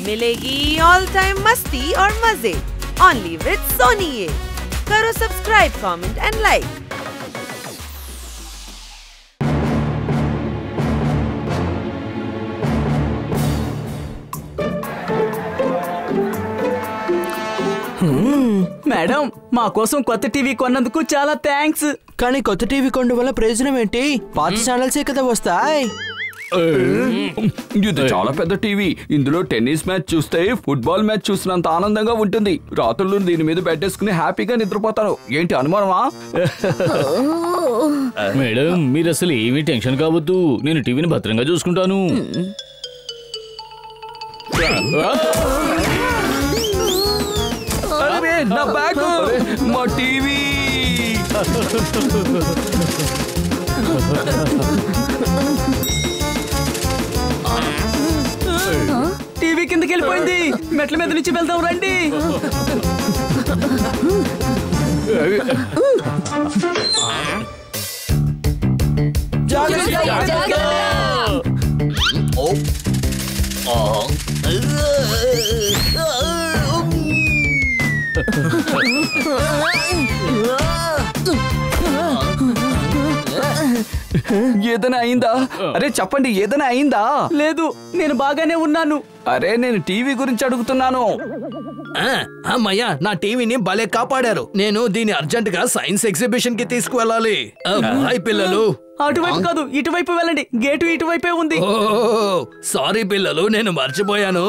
मिलेगी all time मस्ती और मजे ओनली विद सोनी ये। करो subscribe, comment and like. Madam మా కోసం కొత్త టీవీ కొన్నందుకు చాలా థ్యాంక్స్. కానీ కొత్త టీవీ కొనడం వల్ల ప్రయోజనం ఏంటి? పాత ఛానల్సే కదా వస్తాయి. ఇది చాలా పెద్ద టీవీ. ఇందులో టెన్నిస్ మ్యాచ్ చూస్తే ఫుట్బాల్ మ్యాచ్ చూసినంత ఆనందంగా ఉంటుంది. రాత్రులు దీని మీద పెట్టేసుకుని హ్యాపీగా నిద్రపోతాను. ఏంటి అనుమానమా? మేడం మీరు అసలు ఏమీ టెన్షన్ కావద్దు, నేను టీవీని భద్రంగా చూసుకుంటాను. నా బ్యాగ్, మా టీవీ. టీవీ కిందకి వెళ్ళిపోయింది. మెట్ల మీద నుంచి వెళ్దాం రండి. ఏదైనా అయిందా? అరే చెప్పండి, ఏదైనా అయిందా? లేదు, నేను బాగానే ఉన్నాను. అరే నేను టీవీ గురించి అడుగుతున్నాను. అమ్మయ్యా, నా టీవీని భలే కాపాడారు. నేను దీన్ని అర్జెంట్ గా సైన్స్ ఎగ్జిబిషన్ కి తీసుకువెళ్ళాలి. హాయ్ పిల్లలు. అటువైపు కాదు, ఇటువైపు వెళ్ళండి. గేటు ఇటువైపే ఉంది. సారీ పిల్లలు, నేను మర్చిపోయాను.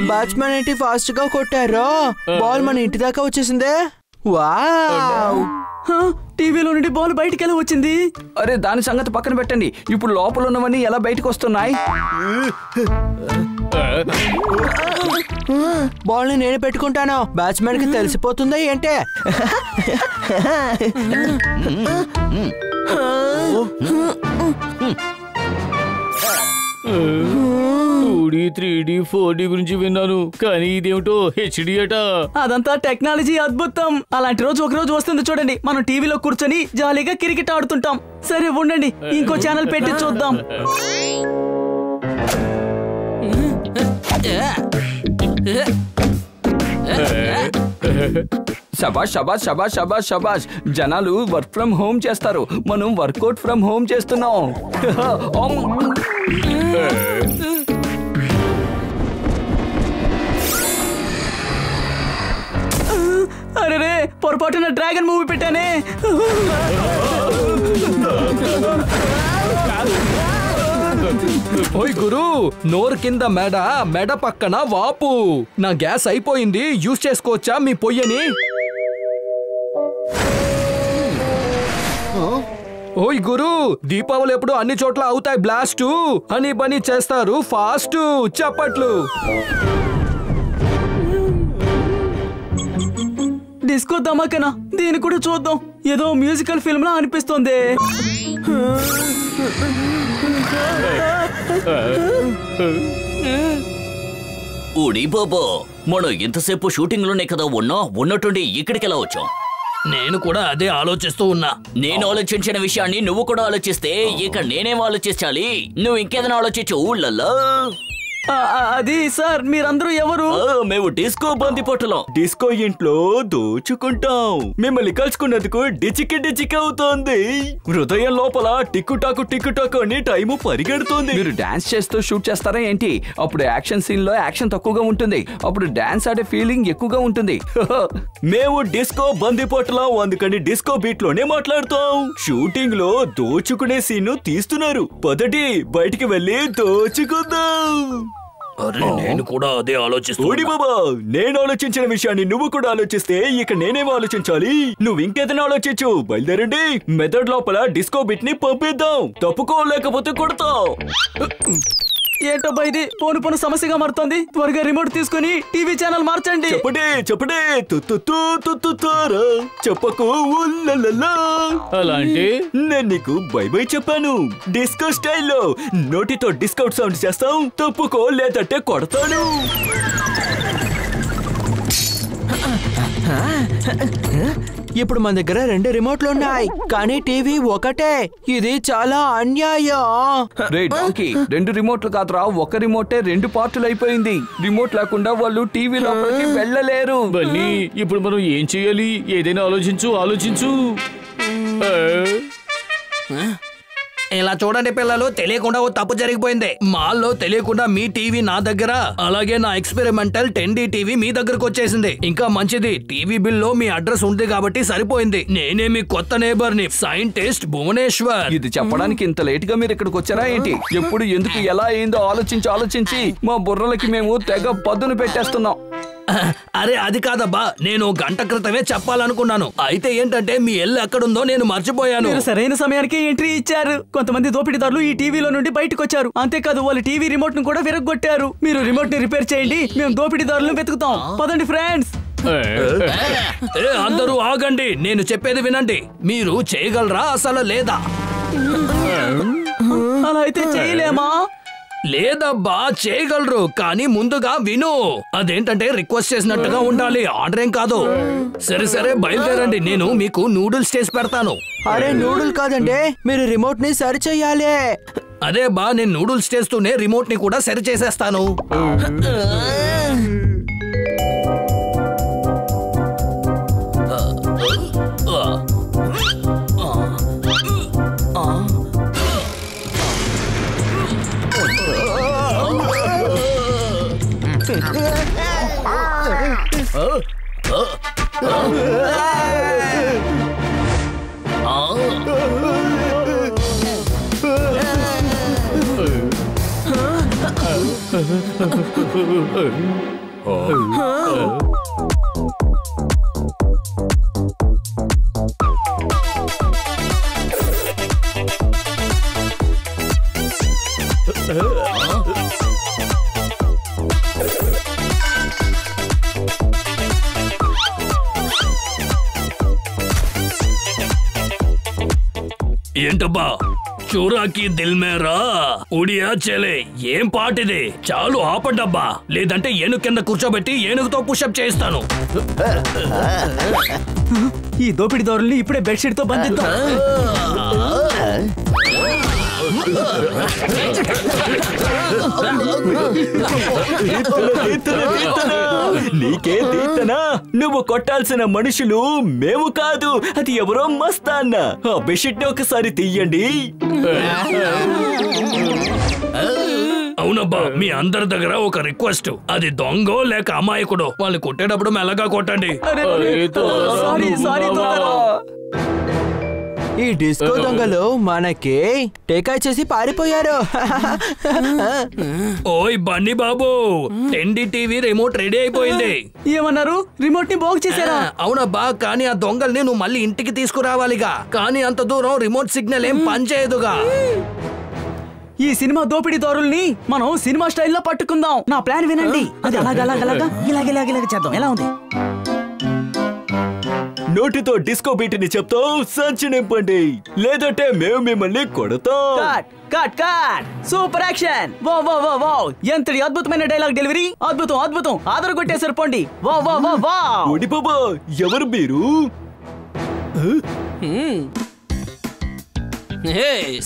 బ్యాట్స్మెన్ ఏంటి ఫాస్ట్ గా కొట్టారో? బాల్ మన ఇంటి దాకా వచ్చేసిందే. వావ్! టీవీలో నుండి బాల్ బయటికి ఎలా వచ్చింది? అరే దాని సంగతి పక్కన పెట్టండి. ఇప్పుడు లోపల ఉన్నవన్నీ ఎలా బయటకు వస్తున్నాయి? బాల్ ని నేను పెట్టుకుంటాను. బ్యాట్స్మెన్ కి తెలిసిపోతుందా ఏంటే? టూడీ 3D 4D గురించి విన్నాను, కానీ ఇదేమిటో HD అట. అదంతా టెక్నాలజీ అద్భుతం. అలాంటి రోజు ఒక రోజు వస్తుంది చూడండి. మనం టీవీలో కూర్చొని జాలీగా క్రికెట్ ఆడుతుంటాం. సరే ఉండండి, ఇంకో ఛానల్ పెట్టి చూద్దాం. శబాష్ శబాష్ శబాష్ శబాష్ శబాష్. జనాలు వర్క్ ఫ్రమ్ హోమ్ చేస్తారు, మనం వర్కౌట్ ఫ్రమ్ హోమ్ చేస్తున్నాం. అరే పొరపాటున డ్రాగన్ మూవీ పెట్టానే. ఓయ్ గురు, నోరు కింద మెడ, మెడ పక్కన వాపు. నా గ్యాస్ అయిపోయింది, యూజ్ చేసుకోవచ్చా మీ పొయ్యని? ఓయ్ గురు, దీపావళి ఎప్పుడు అన్ని చోట్ల అవుతాయి బ్లాస్ట్. అని పని చేస్తారు ఫాస్ట్. చప్పట్లు. డిస్కో ధమాకనా, దీన్ని కూడా చూద్దాం. ఏదో మ్యూజికల్ ఫిల్మ్ లా అనిపిస్తుంది. ఊడి బాబా, మనం ఇంతసేపు షూటింగ్ లోనే కదా ఉన్నా, ఉన్నట్టుండి ఇక్కడికి ఎలా వచ్చాం? నేను కూడా అదే ఆలోచిస్తూ ఉన్నా. నేను ఆలోచించిన విషయాన్ని నువ్వు కూడా ఆలోచిస్తే ఇక నేనేం ఆలోచించాలి? నువ్వు ఇంకేదైనా ఆలోచించు. ఊళ్ళల్లో అది సార్, మీరందరూ ఎవరు? మేము డిస్కో బందిపోటులం. డిస్కో ఇంట్లో దోచుకుంటాం. మిమ్మల్ని కలుసుకున్నందుకు డిచికి డిచికి అవుతోంది. హృదయం లోపల టిక్కు అని టైము పరిగెడుతోంది. మీరు డాన్స్ చేస్తూ షూట్ చేస్తారా ఏంటి? అప్పుడు యాక్షన్ సీన్ లో యాక్షన్ తక్కువగా ఉంటుంది, అప్పుడు డాన్స్ ఆడే ఫీలింగ్ ఎక్కువగా ఉంటుంది. మేము డిస్కో బందిపోటులం, అందుకని డిస్కో బీట్ లోనే మాట్లాడుతాం. షూటింగ్ లో దోచుకునే సీన్ తీస్తున్నారు. పదటి బయటికి వెళ్ళి దోచుకుందాం. అరే నేను కూడా అదే ఆలోచిస్తున్నా. బాబా, నేను ఆలోచించిన విషయాన్ని నువ్వు కూడా ఆలోచిస్తే ఇక నేనేమో ఆలోచించాలి? నువ్వు ఇంకేదైనా ఆలోచించు. బయలుదేరండి. మెథడ్ లోపల డిస్కో బిట్ ని పంపిద్దాం. తప్పుకోలేకపోతే కొడతాం. ఏంటబ్బా ఇది పోను సమస్యగా మారుతోంది. త్వరగా రిమోట్ తీసుకుని టీవీ ఛానల్ మార్చండి. చెప్పడే చెప్పకు. అలా అంటే నేను నీకు బై బై చెప్పాను. డిస్కో స్టైల్లో నోటితో డిస్కౌంట్ సౌండ్ చేస్తాం. తప్పుకో లేదంటే కొడతాను. ఇప్పుడు మన దగ్గర 2 రిమోట్లు ఉన్నాయి, కానీ టీవీ ఒకటే. ఇది చాలా అన్యాయం. రే డాంకీ, 2 రిమోట్లు కాదురా, ఒక రిమోటే 2 పార్టులు అయిపోయింది. రిమోట్ లేకుండా వాళ్ళు టీవీ లోపలికి వెళ్ళలేరు. బన్నీ ఇప్పుడు మనం ఏం చేయాలి? ఏదైనా ఆలోచించు. ఇలా చూడండి పిల్లలు, తెలియకుండా ఓ తప్పు జరిగిపోయింది. మాల్లో తెలియకుండా మీ టీవీ నా దగ్గర, అలాగే నా ఎక్స్పెరిమెంటల్ 10D టీవీ మీ దగ్గరకు వచ్చేసింది. ఇంకా మంచిది, టీవీ బిల్లో మీ అడ్రస్ ఉంది కాబట్టి సరిపోయింది. నేనే మీ కొత్త నేబర్ ని, సైంటిస్ట్ భువనేశ్వర్. ఇది చెప్పడానికి ఇంత లేట్ గా మీరు ఇక్కడికి వచ్చారా ఏంటి? ఎప్పుడు ఎందుకు ఎలా అయిందో ఆలోచించి మా బుర్రలకి మేము తెగ పదును పెట్టేస్తున్నాం. అరే అది కాదబ్బా, నేను గంట క్రితమే చెప్పాలనుకున్నాను. అయితే ఏంటంటే మీ ఇల్లు ఎక్కడుందో నేను మర్చిపోయాను. మీరు సరైన సమయానికి ఎంట్రీ ఇచ్చారు. కొంతమంది దోపిడీదారులు ఈ టీవీలో నుండి బయటకు వచ్చారు. అంతేకాదు వాళ్ళు టీవీ రిమోట్ ను కూడా విరగొట్టారు. మీరు రిమోట్ ని రిపేర్ చేయండి, మేము దోపిడీదారులను వెతుకుతాం. పదండి ఫ్రెండ్స్. అందరూ ఆగండి, నేను చెప్పేది వినండి. మీరు చేయగలరా అసలు లేదా? అలా అయితే చేయలేమా? లేదబ్బా, చేయగలరు, కానీ ముందుగా విను. అదేంటంటే రిక్వెస్ట్ చేసినట్టుగా ఉండాలి, ఆర్డర్ ఏం కాదు. సరే బయలుదేరండి, నేను మీకు నూడిల్స్ చేసి పెడతాను. అరే నూడిల్ కాదండి, మీరు రిమోట్ ని సరి చెయ్యాలి. అదే బా, నేను నూడిల్స్ చేస్తూనే రిమోట్ ని కూడా సరి చేసేస్తాను. ఏంటబ్బా, చూరాకి దిల్ మేరా ఉడియా చలే, ఏం పాటిది? చాలు ఆపడ్డబ్బా, లేదంటే ఏనుగు కింద కూర్చోబెట్టి ఏనుగుతో పుషప్ చేస్తాను. ఈ దోపిడీదారుల్ని ఇప్పుడే బెడ్షీట్ తో బంధిద్దాం. నీకే తీర్తనా? నువ్వు కొట్టాల్సిన మనుషులు మేము కాదు, అది ఎవరో మస్తాన్న. ఆ బెడ్షీట్ ని ఒకసారి తీయండి. అవునబ్బా, మీ అందరి దగ్గర ఒక రిక్వెస్ట్. అది దొంగో లేక అమాయకుడో వాళ్ళు కొట్టేటప్పుడు మెల్లగా కొట్టండి. ఈ డిస్కో దొంగలు మనకి టేకాయ్ చేసి పారిపోయారు. ఓయ్ బన్నీ బాబు, 10D టీవీ రిమోట్ రెడీ అయిపోయింది. ఏమన్నారు? రిమోట్ ని బాగు చేశారా? అవునబ్బా, కానీ ఆ దొంగల్ని నువ్వు మళ్ళీ ఇంటికి తీసుకురావాలిగా. కానీ అంత దూరం రిమోట్ సిగ్నల్ ఏం పనిచేయదుగా. ఈ సినిమా దోపిడీదారుల్ని మనం సినిమా స్టైల్లో పట్టుకుందాం. నా ప్లాన్ వినండి. అది ఇలాగ చేద్దాం. ఎలా ఉంది? నోటితో డిస్కో బీట్ ని చెప్తూ సంచి నింపండి, లేదంటే మేము మిమ్మల్ని కొడతాం. Cut super action. వా ఎంతటి అద్భుతమైన డైలాగ్ డెలివరీ. అద్భుతం ఆదర కొట్టేసారు పోండి. వా బాబా, ఎవరు మీరు?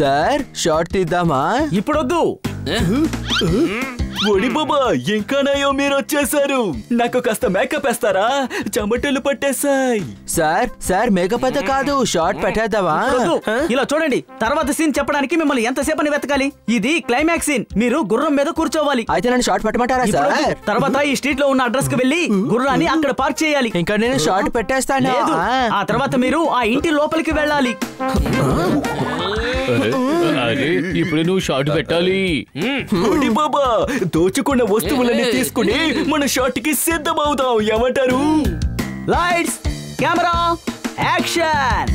Sir short తీద్దామా? ఇప్పుడొద్దు. ఒడి బాబా, ఇంకా నయం మీరు వచ్చేసారు. నాకు కాస్త మేకప్ వేస్తారా? చెమటలు పట్టేశాయి. సార్ మేకప్ అయితే కాదు, షార్ట్ పెట్టేద్దామా? ఇలా చూడండి, తర్వాత సీన్ చెప్పడానికి మిమ్మల్ని ఎంతసేపు అని వెతకాలి? ఇది క్లైమాక్స్ సీన్. మీరు గుర్రం మీద కూర్చోవాలి. అయితే నన్ను షార్ట్ పెట్టమంటారా సార్? తర్వాత ఈ స్ట్రీట్ లో ఉన్న అడ్రస్ కి వెళ్ళి గుర్రాన్ని అక్కడ పార్క్ చేయాలి. ఇంకా నేను షార్ట్ పెట్టేస్తాను. ఆ తర్వాత మీరు ఆ ఇంటి లోపలికి వెళ్ళాలి. అరే ఇప్పుడు నువ్వు షార్ట్ పెట్టాలి. ఒడి బాబా, దోచుకున్న వస్తువులని తీసుకుని మన షాట్ కి సిద్ధమవుతాం. ఏమంటారు? Lights, camera, action.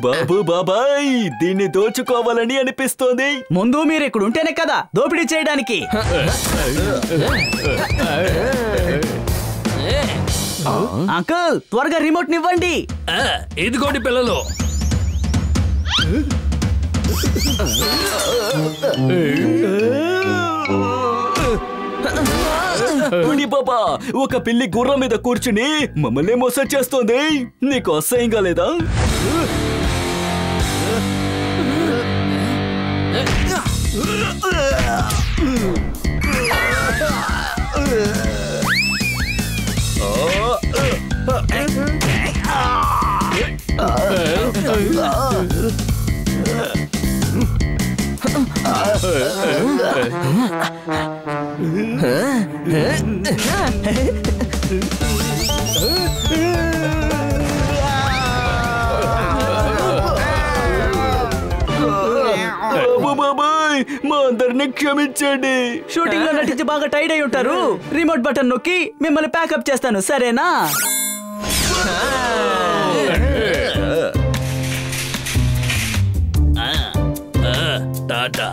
బాబు బాబాయ్, దీన్ని దోచుకోవాలని అనిపిస్తోంది. ముందు మీరు ఇక్కడ ఉంటేనే కదా దోపిడీ చేయడానికి. అంకుల్, త్వరగా రిమోట్ నివ్వండి. ఇదిగోండి పిల్లలు. బాబా, ఒక పిల్లి గుర్రం మీద కూర్చుని మమ్మల్ని మోసం చేస్తోంది. నీకు అసహ్యంగా లేదా? బాబాయ్, మా అందరిని క్షమించండి. షూటింగ్ లో నటించి బాగా టైర్డ్ అయి ఉంటారు. రిమోట్ బటన్ నొక్కి మిమ్మల్ని ప్యాకప్ చేస్తాను, సరేనా? టాటా.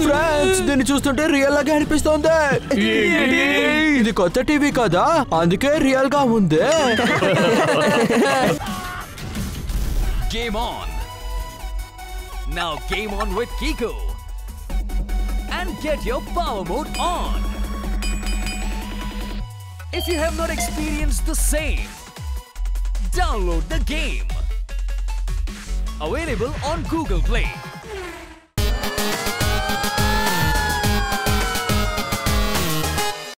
ఫ్రెండ్స్, దీన్ని చూస్తుంటే రియల్ లాగా అనిపిస్తోంది. ఇది కొత్త టీవీ కదా, అందుకే రియల్ గా ఉంది. Game on. Now game on with Kiko. And get your power mode on. If you have not experienced the same, download the game. Available on Google Play.